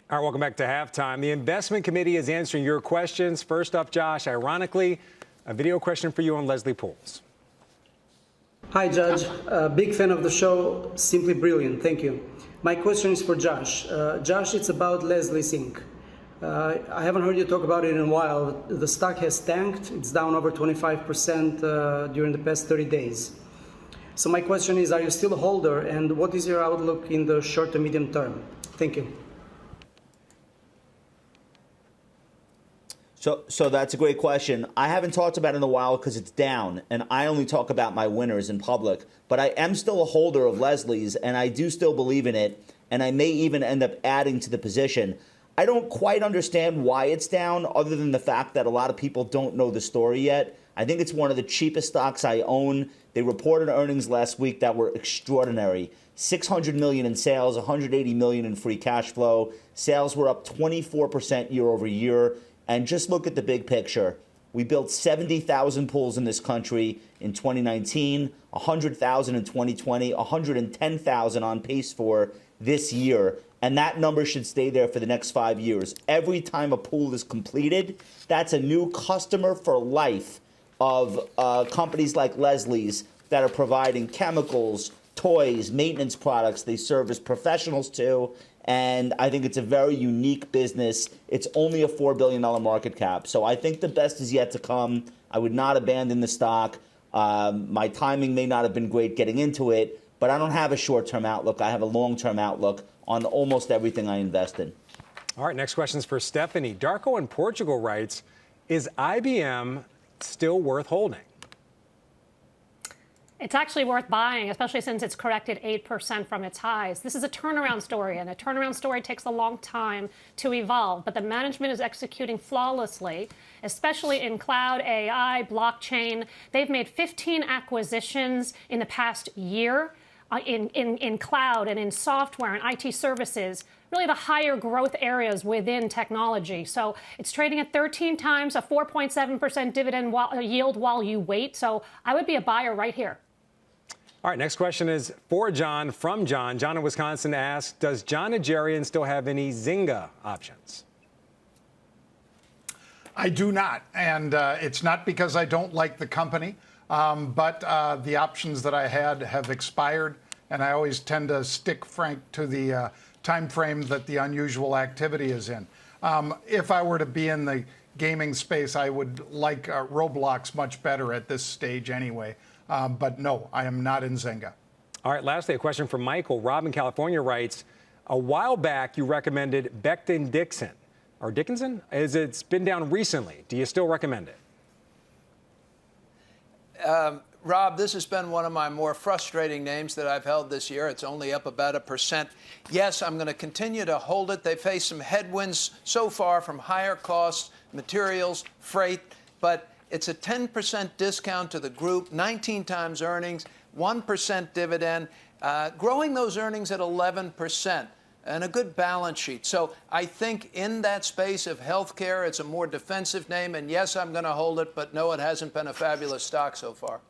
All right, welcome back to Halftime. The investment committee is answering your questions. First up, Josh, ironically, a video question for you on Leslie Pools. Hi, Judge. Big fan of the show. Simply brilliant. Thank you. My question is for Josh. Josh, it's about Leslie's Inc. I haven't heard you talk about it in a while. The stock has tanked. It's down over 25% during the past 30 days. So my question is, are you still a holder, and what is your outlook in the short to medium term? Thank you. So that's a great question. I haven't talked about it in a while because it's down, and I only talk about my winners in public. But I am still a holder of Leslie's, and I do still believe in it, and I may even end up adding to the position. I don't quite understand why it's down, other than the fact that a lot of people don't know the story yet. I think it's one of the cheapest stocks I own. They reported earnings last week that were extraordinary. $600 million in sales, $180 million in free cash flow. Sales were up 24% year over year. And just look at the big picture. We built 70,000 pools in this country in 2019, 100,000 in 2020, 110,000 on pace for this year. And that number should stay there for the next 5 years. Every time a pool is completed, that's a new customer for life of companies like Leslie's that are providing chemicals, toys, maintenance products. They serve as professionals too. And I think it's a very unique business. It's only a $4 billion market cap. So I think the best is yet to come. I would not abandon the stock. My timing may not have been great getting into it, but I don't have a short-term outlook. I have a long-term outlook on almost everything I invest in. All right, next question is for Stephanie. Darko in Portugal writes, is IBM still worth holding? It's actually worth buying, especially since it's corrected 8% from its highs. This is a turnaround story, and a turnaround story takes a long time to evolve. But the management is executing flawlessly, especially in cloud, AI, blockchain. They've made 15 acquisitions in the past year in cloud and in software and IT services, really the higher growth areas within technology. So it's trading at 13 times, a 4.7% dividend yield while you wait. So I would be a buyer right here. All right, next question is for John, from John. John in Wisconsin asks, does John Najarian still have any Zynga options? I do not, and it's not because I don't like the company, but the options that I had have expired, and I always tend to stick, Frank, to the time frame that the unusual activity is in. If I were to be in the gaming space, I would like Roblox much better at this stage anyway. But no, I am not in Zynga. All right, lastly, a question from Michael. Rob in California writes, a while back you recommended Becton Dickinson, or Dickinson, as it's been down recently. Do you still recommend it? Rob, this has been one of my more frustrating names that I've held this year. It's only up about 1%. Yes, I'm going to continue to hold it. They face some headwinds so far from higher costs, materials, freight, but it's a 10% discount to the group, 19 times earnings, 1% dividend, growing those earnings at 11%, and a good balance sheet. So I think in that space of healthcare, it's a more defensive name. And yes, I'm going to hold it, but no, it hasn't been a fabulous stock so far.